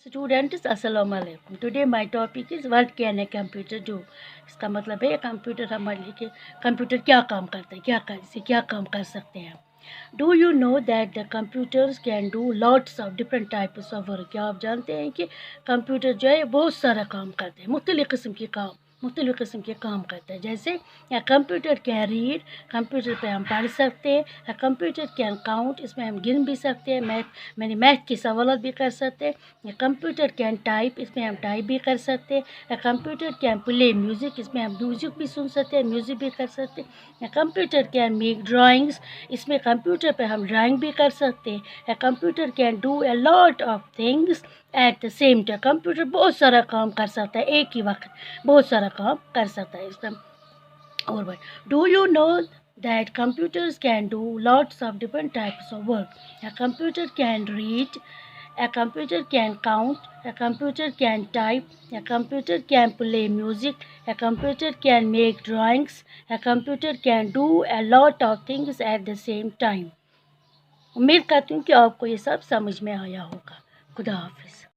Students, assalamu alaikum. Today my topic is what can a computer do. इसका मतलब है computer हमारे लिए कंप्यूटर क्या काम करता है, इससे क्या काम कर सकते हैं. Do you know that the computers can do lots of different types of work? क्या आप जानते हैं कि कंप्यूटर जो है बहुत सारा काम करते हैं, मुख्तलिफ़ किस्म के काम करते हैं. जैसे या कंप्यूटर कैन रीड, कंप्यूटर पे हम पढ़ सकते हैं. या कंप्यूटर कैन काउंट, इसमें हम गिन भी सकते हैं, मैथ के सवाल भी कर सकते हैं. या कंप्यूटर कैन टाइप, इसमें हम टाइप भी कर सकते हैं. या कंप्यूटर कैन प्ले म्यूज़िक, इसमें हम म्यूज़िक भी सुन सकते हैं, म्यूज़िक भी कर सकते हैं. या कंप्यूटर कैन मेक ड्राइंग्स, इसमें कंप्यूटर पे हम ड्राइंग भी कर सकते हैं. या computer can do a lot of things at the same time, computer बहुत सारा काम कर सकता है, एक ही वक्त बहुत सारा काम कर सकता है इसमें. और भाई, do you know that computers can do lots of different types of work. A computer can read, a computer can count, a computer can type, a computer can play music, a computer can make drawings, a computer can do a lot of things at the same time. उम्मीद करती हूँ कि आपको ये सब समझ में आया होगा. खुदा हाफिज़.